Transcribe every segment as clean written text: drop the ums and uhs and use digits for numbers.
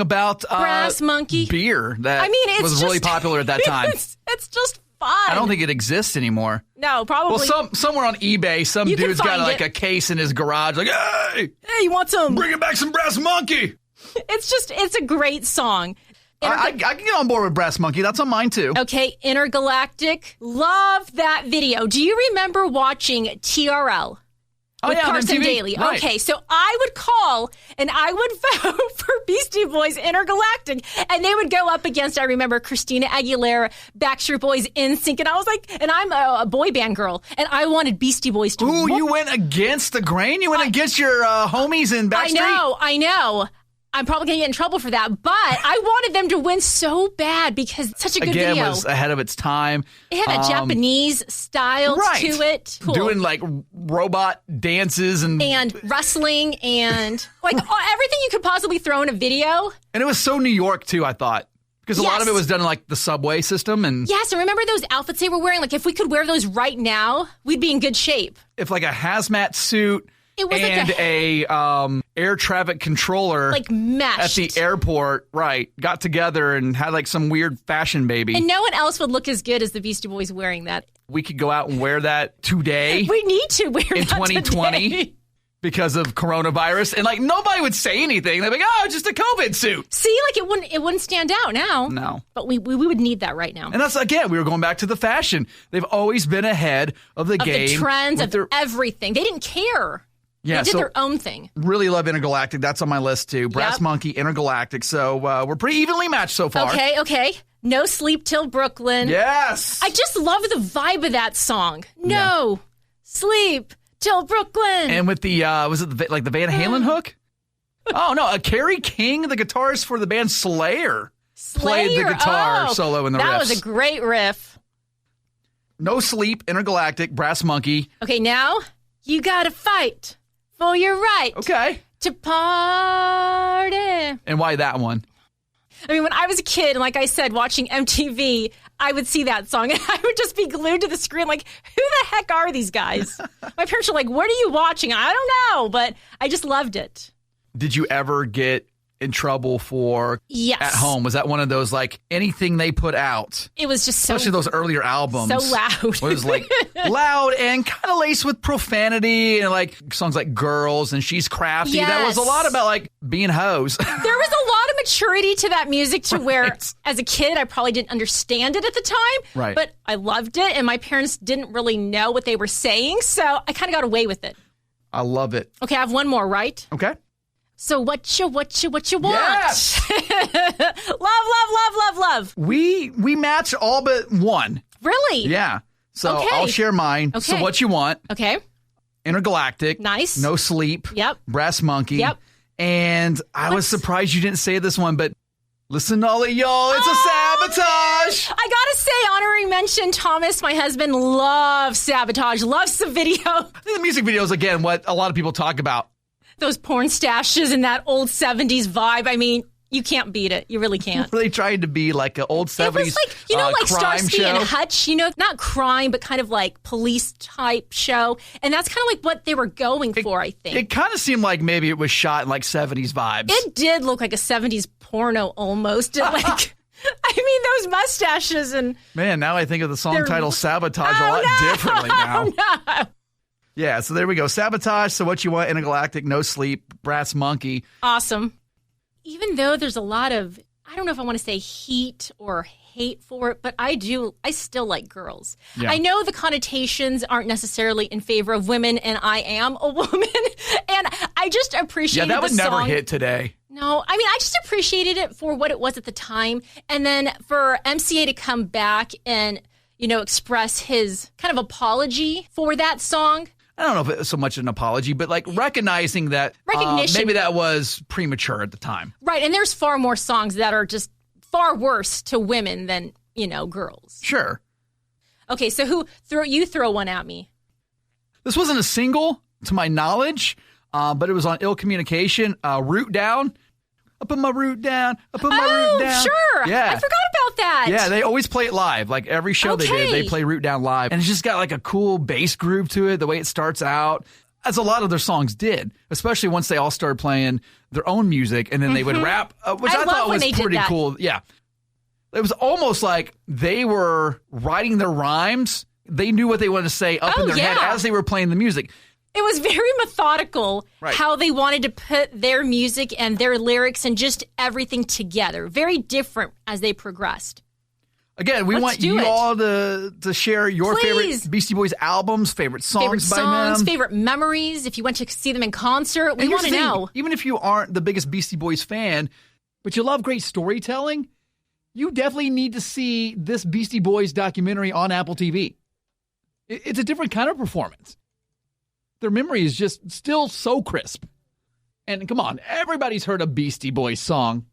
about Brass Monkey beer that was really popular at that time. It's just fun. I don't think it exists anymore. No, probably. Well, somewhere on eBay, some dude's got like a case in his garage, like, hey, you want some? Bring back some Brass Monkey. It's a great song. I can get on board with Brass Monkey. That's on mine, too. Okay, Intergalactic. Love that video. Do you remember watching TRL? With Carson Daly. Right. Okay, so I would call and I would vote for Beastie Boys Intergalactic. And they would go up against, I remember, Christina Aguilera, Backstreet Boys, NSYNC. And I was like, and I'm a boy band girl. And I wanted Beastie Boys to win. Ooh, you went against the grain? You went against your homies in Backstreet? I know. I'm probably going to get in trouble for that, but I wanted them to win so bad because it's such a good video. Again, it was ahead of its time. It had a Japanese style to it. Cool. Doing like robot dances and wrestling and like everything you could possibly throw in a video. And it was so New York too, I thought. Because a lot of it was done in like the subway system. And yes, and remember those outfits they were wearing? Like if we could wear those right now, we'd be in good shape. If like a hazmat suit it was and like a air traffic controller like meshed at the airport, got together and had like some weird fashion baby. And no one else would look as good as the Beastie Boys wearing that. We could go out and wear that today. We need to wear in that 2020 today. Because of coronavirus. And like nobody would say anything. They'd be like, oh, just a COVID suit. See, like it wouldn't stand out now. No. But we would need that right now. And that's, again, we were going back to the fashion. They've always been ahead of the game. The trends, of everything. They didn't care. Yeah, they did their own thing. Really love Intergalactic. That's on my list, too. Brass Monkey, Intergalactic. So we're pretty evenly matched so far. Okay. No Sleep Till Brooklyn. Yes. I just love the vibe of that song. No Sleep Till Brooklyn. And with the, was it the Van Halen hook? Oh, no. Kerry King, the guitarist for the band Slayer, played the guitar solo in the riffs. That was a great riff. No Sleep, Intergalactic, Brass Monkey. Okay, now you gotta fight for your right to party. And why that one? I mean, when I was a kid, and like I said, watching MTV, I would see that song, and I would just be glued to the screen like, who the heck are these guys? My parents were like, what are you watching? I don't know, but I just loved it. Did you ever get in trouble for at home? Was that one of those, like, anything they put out? It was just so... Especially those earlier albums. So loud. It was, like, loud and kind of laced with profanity and, like, songs like Girls and She's Crafty. Yes. That was a lot about, like, being hoes. There was a lot of maturity to that music to where, as a kid, I probably didn't understand it at the time. Right. But I loved it, and my parents didn't really know what they were saying, so I kind of got away with it. I love it. Okay, I have one more, right? Okay. So what you want? Yes! Love. We match all but one. Really? Yeah. So I'll share mine. Okay. So what you want? Okay. Intergalactic. Nice. No Sleep. Yep. Brass Monkey. Yep. And I was surprised you didn't say this one, but listen to all of y'all. It's a Sabotage. I gotta say, honorary mention, Thomas, my husband, loves Sabotage. Loves the video. I think the music video is, again, what a lot of people talk about. Those porn stashes and that old 70s vibe. I mean, you can't beat it. You really can't. Were they trying to be like an old 70s It was like, like crime Starsky show? and Hutch, not crime, but kind of like police type show. And that's kind of like what they were going for, I think. It kind of seemed like maybe it was shot in like 70s vibes. It did look like a 70s porno almost. Like, I mean, those mustaches and... Man, now I think of the song title Sabotage a lot differently now. No. Yeah, so there we go. Sabotage, So What You Want, Intergalactic, No Sleep, Brass Monkey. Awesome. Even though there's a lot of, I don't know if I want to say heat or hate for it, but I still like Girls. Yeah. I know the connotations aren't necessarily in favor of women, and I am a woman, and I just appreciated the song. Yeah, that would never hit today. No, I mean, I just appreciated it for what it was at the time, and then for MCA to come back and, express his kind of apology for that song. I don't know if it was so much an apology, but like recognizing that maybe that was premature at the time. Right. And there's far more songs that are just far worse to women than, girls. Sure. Okay. So throw one at me. This wasn't a single to my knowledge, but it was on Ill Communication. Root Down. I put my root down. I put my root down. Sure. Yeah. I forgot about that. Yeah, they always play it live. Like every show they play Root Down live. And it's just got like a cool bass groove to it, the way it starts out. as a lot of their songs did, especially once they all started playing their own music and then they would rap, which I thought was pretty cool. Yeah. It was almost like they were writing their rhymes. They knew what they wanted to say up in their head as they were playing the music. It was very methodical how they wanted to put their music and their lyrics and just everything together. Very different as they progressed. Again, we want you all to share your favorite Beastie Boys albums, favorite songs by them. Favorite memories. If you went to see them in concert, we want to know. Even if you aren't the biggest Beastie Boys fan, but you love great storytelling, you definitely need to see this Beastie Boys documentary on Apple TV. It's a different kind of performance. Their memory is just still so crisp. And come on, everybody's heard a Beastie Boys song.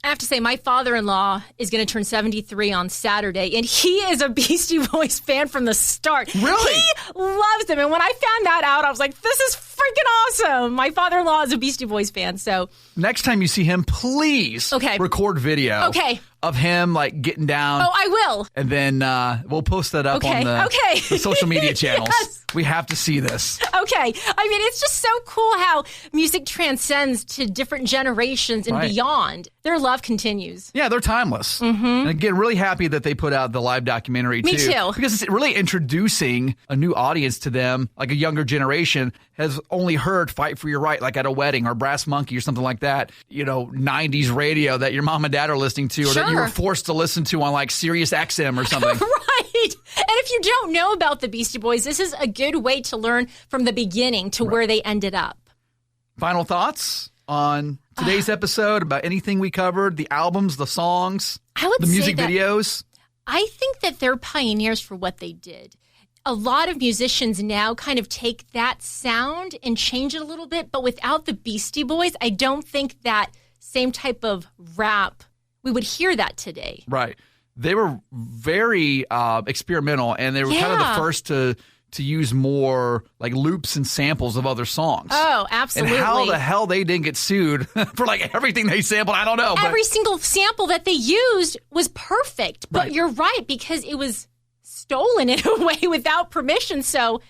I have to say, my father-in-law is going to turn 73 on Saturday, and he is a Beastie Boys fan from the start. Really? He loves them. And when I found that out, I was like, this is freaking awesome. My father-in-law is a Beastie Boys fan, so. Next time you see him, please record video of him, like, getting down. Oh, I will. And then we'll post that up on the social media channels. Yes. We have to see this. Okay. I mean, it's just so cool how music transcends to different generations and beyond. Their love continues. Yeah, they're timeless. Mm-hmm. And again, really happy that they put out the live documentary, too. Me too. Because it's really introducing a new audience to them, like a younger generation has only heard Fight for Your Right, like at a wedding or Brass Monkey or something like that. You know, 90s radio that your mom and dad are listening to or that you were forced to listen to on like Sirius XM or something. Right. And if you don't know about the Beastie Boys, this is a good way to learn from the beginning to where they ended up. Final thoughts on today's episode about anything we covered, the albums, the songs, the music videos? I think that they're pioneers for what they did. A lot of musicians now kind of take that sound and change it a little bit, but without the Beastie Boys, I don't think that same type of rap, we would hear that today. Right. They were very experimental, and they were kind of the first to use more like loops and samples of other songs. Oh, absolutely. And how the hell they didn't get sued for like everything they sampled, I don't know. Every single sample that they used was perfect. But you're right, because it was stolen in a way without permission. So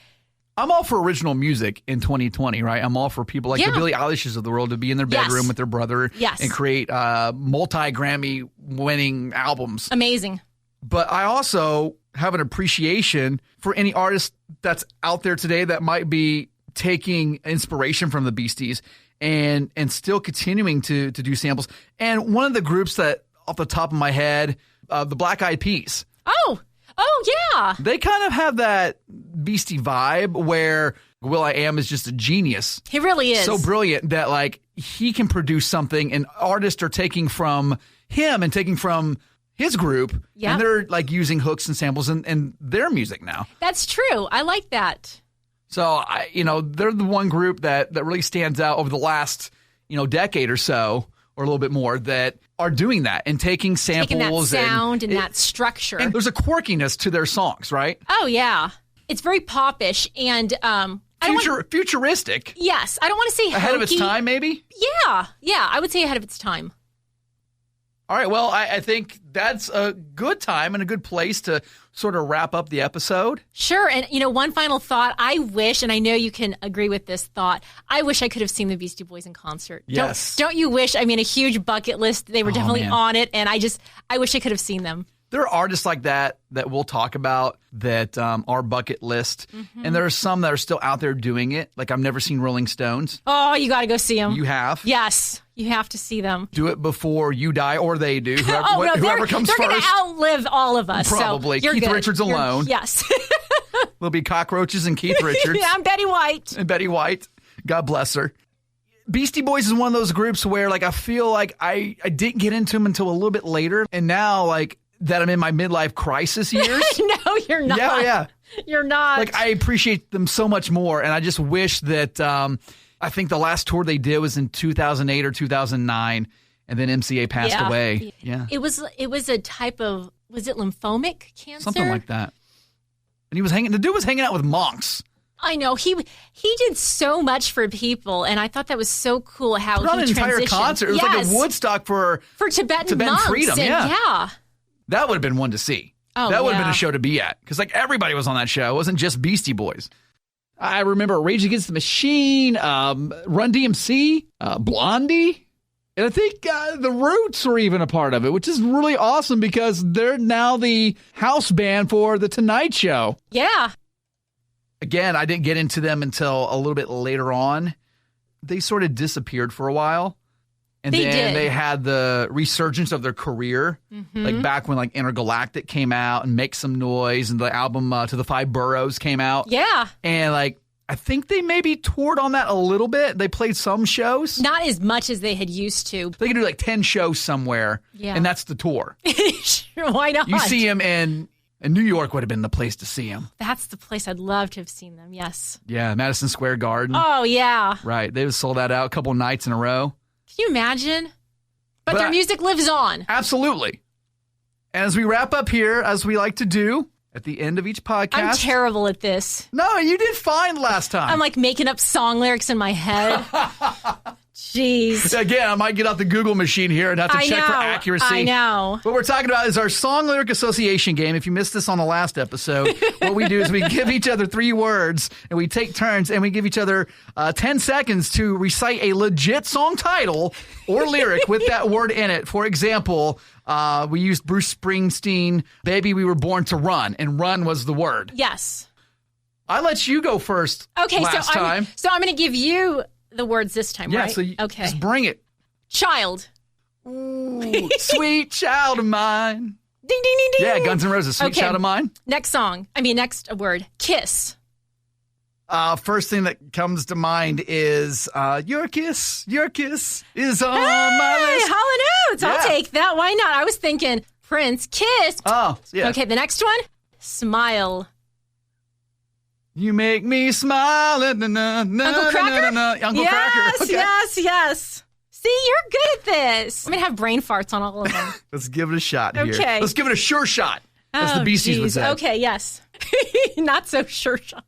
I'm all for original music in 2020, right? I'm all for people like the Billie Eilishes of the world to be in their bedroom with their brother and create multi-Grammy winning albums. Amazing. But I also have an appreciation for any artist that's out there today that might be taking inspiration from the Beasties and still continuing to do samples. And one of the groups that, off the top of my head, the Black Eyed Peas. Oh, yeah. They kind of have that Beastie vibe where will.i.am is just a genius. He really is. So brilliant that like he can produce something and artists are taking from him and taking from his group, and they're like using hooks and samples in their music now. That's true. I like that. So, they're the one group that really stands out over the last, decade or so, or a little bit more, that are doing that and taking samples. Taking that sound and that structure. And there's a quirkiness to their songs, right? Oh, yeah. It's very popish and futuristic. Yes. I don't want to say ahead of its time, maybe? Yeah. I would say ahead of its time. All right, well, I think that's a good time and a good place to sort of wrap up the episode. Sure, and one final thought. I wish, and I know you can agree with this thought, I wish I could have seen the Beastie Boys in concert. Yes. Don't you wish? I mean, a huge bucket list. They were definitely on it, and I wish I could have seen them. There are artists like that we'll talk about that are bucket list. Mm-hmm. And there are some that are still out there doing it. Like I've never seen Rolling Stones. Oh, you got to go see them. You have? Yes. You have to see them. Do it before you die or they do. Whoever comes first. They're going to outlive all of us. Probably. So Keith Richards alone. Yes. There'll be cockroaches and Keith Richards. Yeah, I'm Betty White. And Betty White. God bless her. Beastie Boys is one of those groups where like I feel like I didn't get into them until a little bit later. And now like that I'm in my midlife crisis years. No, you're not. Yeah. You're not. Like I appreciate them so much more. And I just wish that I think the last tour they did was in 2008 or 2009. And then MCA passed away. Yeah. It was a type of, was it lymphomic cancer? Something like that. And the dude was hanging out with monks. I know. He did so much for people, and I thought that was so cool how he transitioned. An entire concert. It was like a Woodstock for Tibetan monks. Freedom. Yeah. That would have been one to see. Oh, that would have been a show to be at. Because like everybody was on that show. It wasn't just Beastie Boys. I remember Rage Against the Machine, Run DMC, Blondie. And I think the Roots were even a part of it, which is really awesome because they're now the house band for The Tonight Show. Yeah. Again, I didn't get into them until a little bit later on. They sort of disappeared for a while. And then they had the resurgence of their career, like back when like Intergalactic came out and Make Some Noise and the album To the Five Boroughs came out. Yeah. And like, I think they maybe toured on that a little bit. They played some shows. Not as much as they had used to. They could do like 10 shows somewhere, and that's the tour. Sure, why not? You see them in New York would have been the place to see them. That's the place I'd love to have seen them, yes. Yeah, Madison Square Garden. Oh, yeah. Right. They sold that out a couple nights in a row. Can you imagine? But their music lives on. Absolutely. And as we wrap up here, as we like to do, at the end of each podcast. I'm terrible at this. No, you did fine last time. I'm like making up song lyrics in my head. Jeez. Again, I might get out the Google machine here and have to check for accuracy. I know. What we're talking about is our song lyric association game. If you missed this on the last episode, what we do is we give each other 3 words and we take turns and we give each other 10 seconds to recite a legit song title or lyric with that word in it. For example, we used Bruce Springsteen, Baby We Were Born to Run, and run was the word. Yes. I let you go first last time. So I'm going to give you the words this time, right? So just bring it. Child. Ooh, sweet child of mine. Ding, ding, ding, ding. Yeah, Guns N' Roses, Sweet Child of Mine. Next word. Kiss. First thing that comes to mind is your kiss is on my list. Hall & Oates. Yeah. I'll take that. Why not? I was thinking Prince, Kiss. Oh, yeah. Okay, the next one. Smile. You make me smile. Uncle Cracker? Uncle Cracker. Okay. Yes. See, you're good at this. I'm going to have brain farts on all of them. Let's give it a shot here. Okay. Let's give it a sure shot, as the Beasties would say. Okay, yes. Not so sure shot.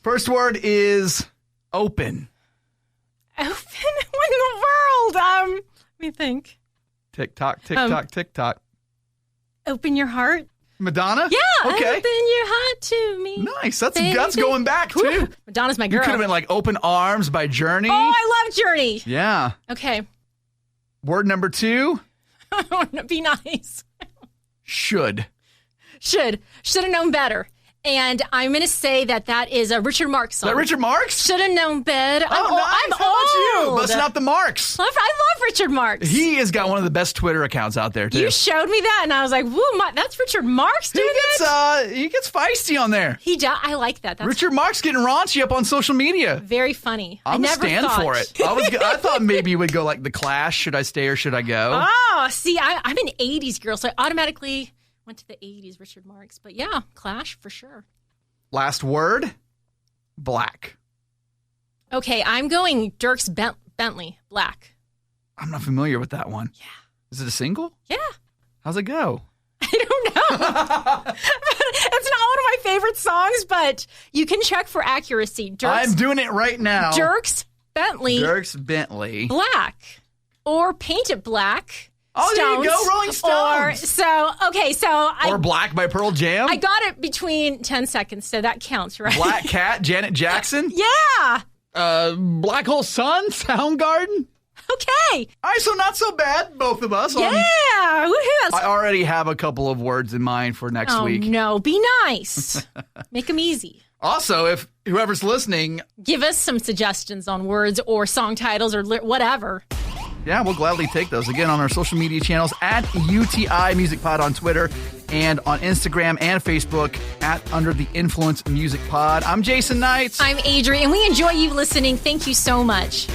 First word is open. Open? What in the world? Let me think. Tick tock, tick tock, tick tock. Open your heart. Madonna? Yeah. Okay. Open your heart to me. Nice. That's going back, too. Woo. Madonna's my girl. You could have been like Open Arms by Journey. Oh, I love Journey. Yeah. Okay. Word number 2. I want to be nice. Should. Should have known better. And I'm going to say that is a Richard Marx song. Is that Richard Marx? Should have known better. Oh, nice. I'm old. old. Busting out the Marx. I love Richard Marx. He has got one of the best Twitter accounts out there, too. You showed me that, and I was like, woo, that's Richard Marx doing this? He gets feisty on there. I like that. That's Richard Marx getting raunchy up on social media. very funny. I never stand for it. I thought maybe you would go like The Clash, Should I Stay or Should I Go? Oh, see, I'm an 80s girl, so I automatically went to the 80s Richard Marx. But yeah, Clash for sure. Last word, black. Okay, I'm going Dierks Bentley, Black. I'm not familiar with that one. Yeah. Is it a single? Yeah. How's it go? I don't know. It's not one of my favorite songs, but you can check for accuracy. I'm doing it right now. Dierks Bentley, Black. Or Paint It Black. Oh, Stones, there you go, Rolling Stones. Or Black by Pearl Jam. I got it between 10 seconds, so that counts, right? Black Cat, Janet Jackson. Yeah. Black Hole Sun, Soundgarden. Okay. All right, so not so bad, both of us. Yeah. Woohoo. I already have a couple of words in mind for next week. No, be nice. Make them easy. Also, if whoever's listening, give us some suggestions on words or song titles or whatever. Yeah, we'll gladly take those. Again, on our social media channels at UTI Music Pod on Twitter and on Instagram and Facebook at Under the Influence Music Pod. I'm Jason Knights. I'm Adri, and we enjoy you listening. Thank you so much.